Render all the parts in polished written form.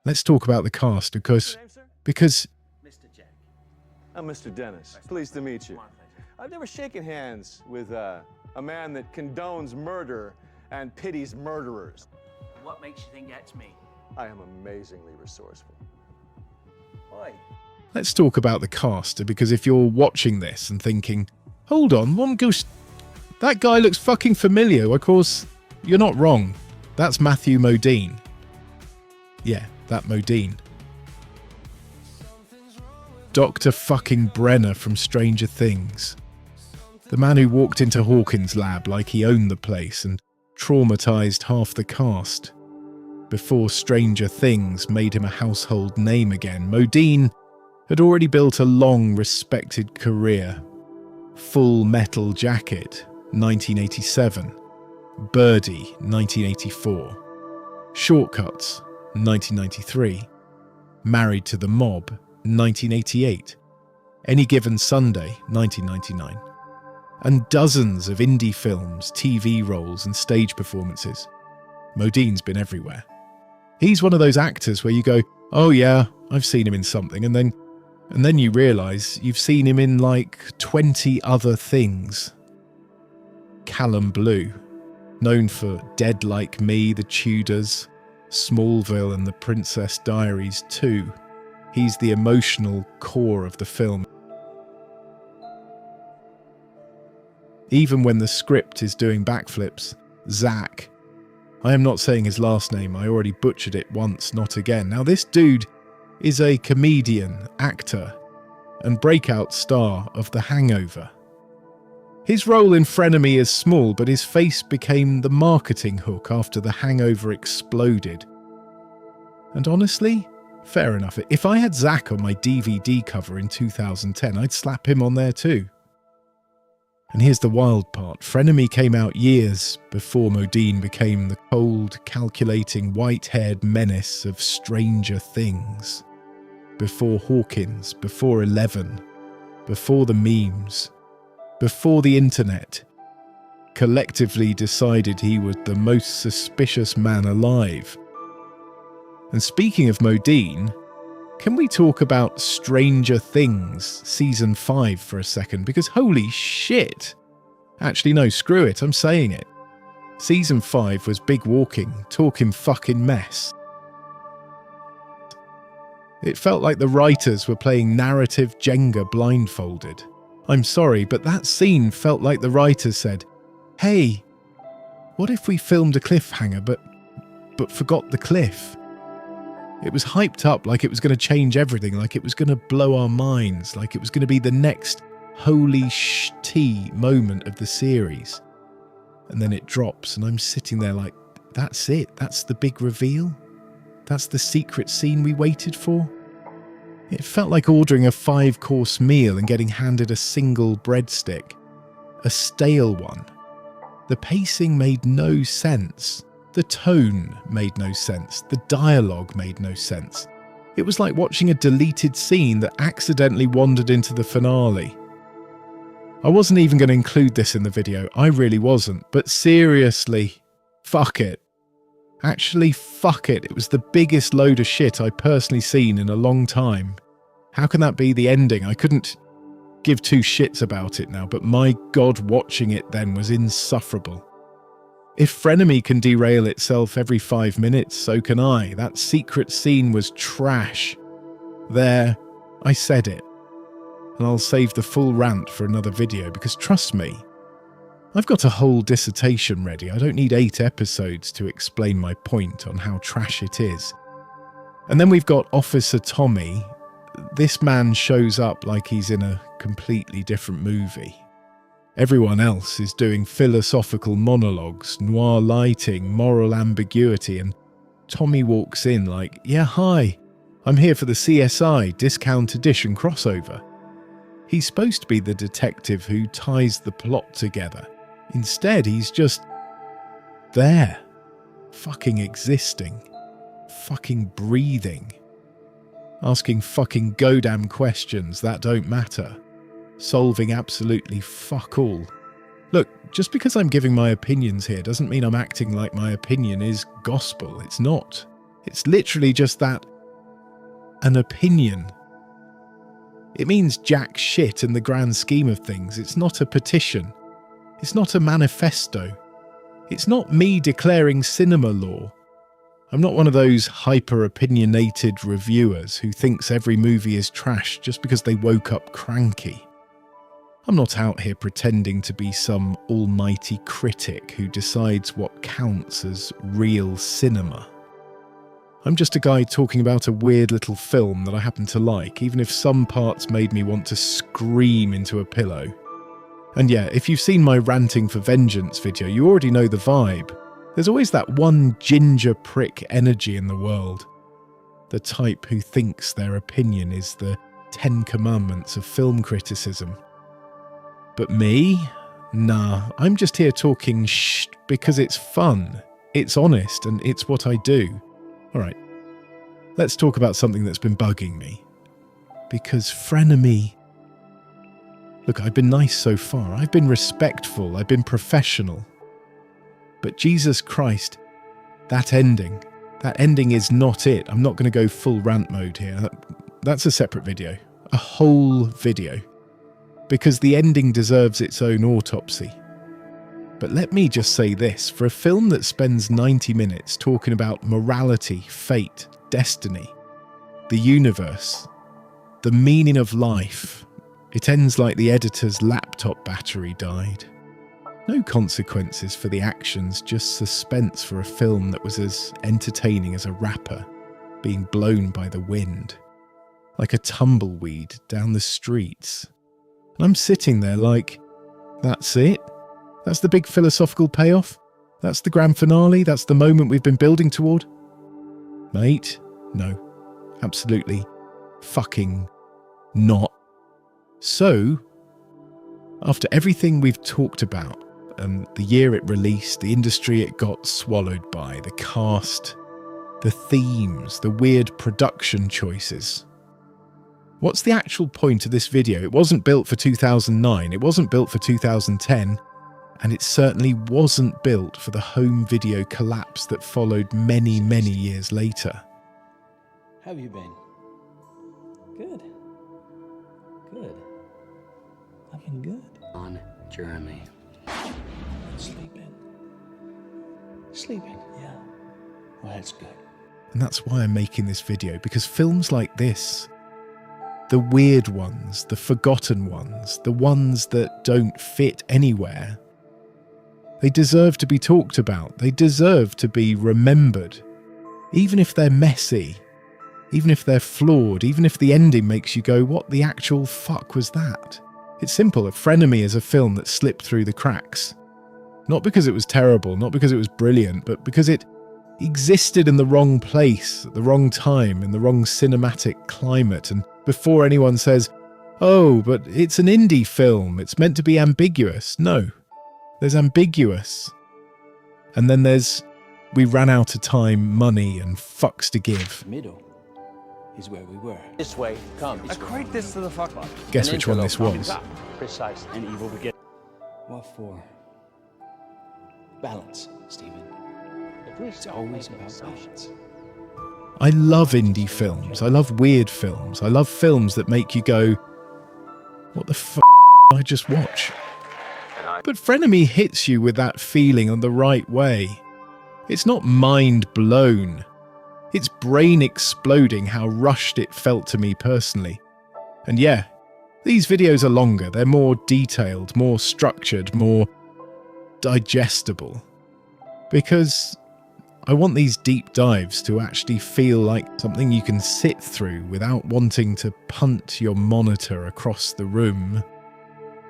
Let's talk about the cast because Mr. Jack. I'm Mr. Dennis. Pleased to meet you. I've never shaken hands with a man that condones murder and pities murderers. What makes you think that's me? I am amazingly resourceful. Oi. let's talk about the cast because if you're watching this and thinking, hold on, one goose, that guy looks fucking familiar. Of course, you're not wrong. That's Matthew Modine. Yeah, that Modine. Dr. fucking Brenner from Stranger Things. The man who walked into Hawkins' lab like he owned the place and traumatized half the cast. Before Stranger Things made him a household name again, Modine had already built a long, respected career. Full Metal Jacket, 1987. Birdie, 1984. Shortcuts, 1993. Married to the Mob, 1988. Any Given Sunday, 1999. And dozens of indie films, TV roles and stage performances. Modine's been everywhere. He's one of those actors where you go, oh yeah, I've seen him in something, and then you realise you've seen him in like 20 other things. Callum Blue, known for Dead Like Me, The Tudors, Smallville and The Princess Diaries 2. He's the emotional core of the film. Even when the script is doing backflips, Zach. I am not saying his last name, I already butchered it once, not again. Now this dude is a comedian, actor, and breakout star of The Hangover. His role in Frenemy is small, but his face became the marketing hook after The Hangover exploded. And honestly, fair enough. If I had Zach on my DVD cover in 2010, I'd slap him on there too. And here's the wild part. Frenemy came out years before Modine became the cold, calculating, white-haired menace of Stranger Things. Before Hawkins, before 11, before the memes, before the internet collectively decided he was the most suspicious man alive. And speaking of Modine, can we talk about Stranger Things Season 5 for a second? Because holy shit! Actually, no, screw it, I'm saying it. Season 5 was big walking, talking fucking mess. It felt like the writers were playing narrative Jenga blindfolded. I'm sorry, but that scene felt like the writers said, hey, what if we filmed a cliffhanger but forgot the cliff? It was hyped up like it was going to change everything, like it was going to blow our minds, like it was going to be the next holy sh-t moment of the series. And then it drops and I'm sitting there like, that's it, that's the big reveal? That's the secret scene we waited for? It felt like ordering a 5-course meal and getting handed a single breadstick. A stale one. The pacing made no sense. The tone made no sense. The dialogue made no sense. It was like watching a deleted scene that accidentally wandered into the finale. I wasn't even going to include this in the video. I really wasn't. But seriously, fuck it. Actually, fuck it. It was the biggest load of shit I've personally seen in a long time. How can that be the ending? I couldn't give two shits about it now, but my God, watching it then was insufferable. If Frenemy can derail itself every 5 minutes, so can I. That secret scene was trash. There, I said it. And I'll save the full rant for another video because trust me, I've got a whole dissertation ready. I don't need 8 episodes to explain my point on how trash it is. And then we've got Officer Tommy. This man shows up like he's in a completely different movie. Everyone else is doing philosophical monologues, noir lighting, moral ambiguity, and Tommy walks in like, yeah, hi, I'm here for the CSI Discount Edition crossover. He's supposed to be the detective who ties the plot together. Instead, he's just there, fucking existing, fucking breathing, asking fucking godamn questions that don't matter, solving absolutely fuck all. Look, just because I'm giving my opinions here doesn't mean I'm acting like my opinion is gospel. It's not. It's literally just that an opinion. It means jack shit in the grand scheme of things. It's not a petition. It's not a manifesto. It's not me declaring cinema law. I'm not one of those hyper-opinionated reviewers who thinks every movie is trash just because they woke up cranky. I'm not out here pretending to be some almighty critic who decides what counts as real cinema. I'm just a guy talking about a weird little film that I happen to like, even if some parts made me want to scream into a pillow. And yeah, if you've seen my Ranting for Vengeance video, you already know the vibe. There's always that one ginger prick energy in the world. The type who thinks their opinion is the 10 commandments of film criticism. But me? Nah, I'm just here talking shh because it's fun, it's honest, and it's what I do. Alright, let's talk about something that's been bugging me. Because Frenemy... Look, I've been nice so far, I've been respectful, I've been professional. But Jesus Christ, that ending is not it. I'm not going to go full rant mode here. That's a separate video. A whole video. Because the ending deserves its own autopsy. But let me just say this, for a film that spends 90 minutes talking about morality, fate, destiny, the universe, the meaning of life, it ends like the editor's laptop battery died. No consequences for the actions, just suspense for a film that was as entertaining as a rapper being blown by the wind, like a tumbleweed down the streets. And I'm sitting there like, that's it? That's the big philosophical payoff? That's the grand finale? That's the moment we've been building toward? Mate, no. Absolutely fucking not. So, after everything we've talked about, and the year it released, the industry it got swallowed by, the cast, the themes, the weird production choices, what's the actual point of this video? It wasn't built for 2009, it wasn't built for 2010, and it certainly wasn't built for the home video collapse that followed many, many years later. How have you been? Good. Good. I've been good. On Jeremy. Sleeping. Sleeping, yeah. Well, that's good. And that's why I'm making this video, because films like this, the weird ones, the forgotten ones, the ones that don't fit anywhere, they deserve to be talked about. They deserve to be remembered. Even if they're messy, even if they're flawed, even if the ending makes you go, what the actual fuck was that? It's simple. Frenemy is a film that slipped through the cracks. Not because it was terrible, not because it was brilliant, but because it existed in the wrong place, at the wrong time, in the wrong cinematic climate. And before anyone says, oh, but it's an indie film, it's meant to be ambiguous. No, there's ambiguous. And then there's, we ran out of time, money, and fucks to give. Middle is where we were. This way, come. Equate this to the fuck up. Guess which one this was. Precise and evil begin. What for? Balance, Stephen. It's always about balance. I love indie films. I love weird films. I love films that make you go, what the fuck did I just watch? But Frenemy hits you with that feeling in the right way. It's not mind blown. It's brain exploding how rushed it felt to me personally. And yeah, these videos are longer. They're more detailed, more structured, more digestible. Because I want these deep dives to actually feel like something you can sit through without wanting to punt your monitor across the room.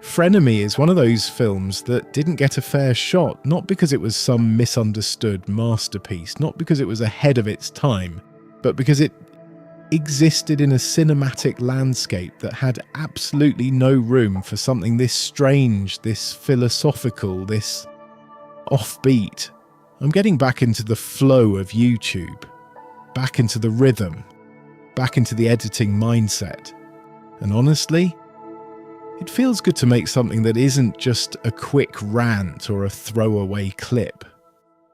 Frenemy is one of those films that didn't get a fair shot, not because it was some misunderstood masterpiece, not because it was ahead of its time, but because it existed in a cinematic landscape that had absolutely no room for something this strange, this philosophical, this offbeat. I'm getting back into the flow of YouTube, back into the rhythm, back into the editing mindset. And honestly, it feels good to make something that isn't just a quick rant or a throwaway clip.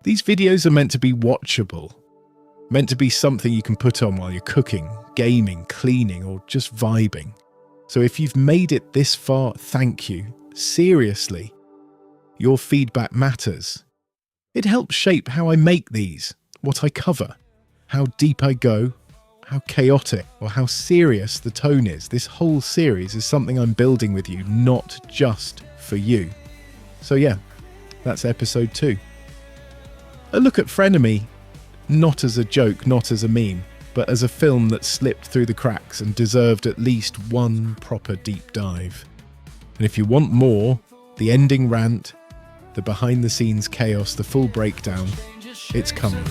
These videos are meant to be watchable. Meant to be something you can put on while you're cooking, gaming, cleaning, or just vibing. So if you've made it this far, thank you. Seriously. Your feedback matters. It helps shape how I make these, what I cover, how deep I go, how chaotic or how serious the tone is. This whole series is something I'm building with you, not just for you. So yeah, that's episode 2. A look at Frenemy, not as a joke, not as a meme, but as a film that slipped through the cracks and deserved at least one proper deep dive. And if you want more, the ending rant, the behind-the-scenes chaos, the full breakdown, it's coming.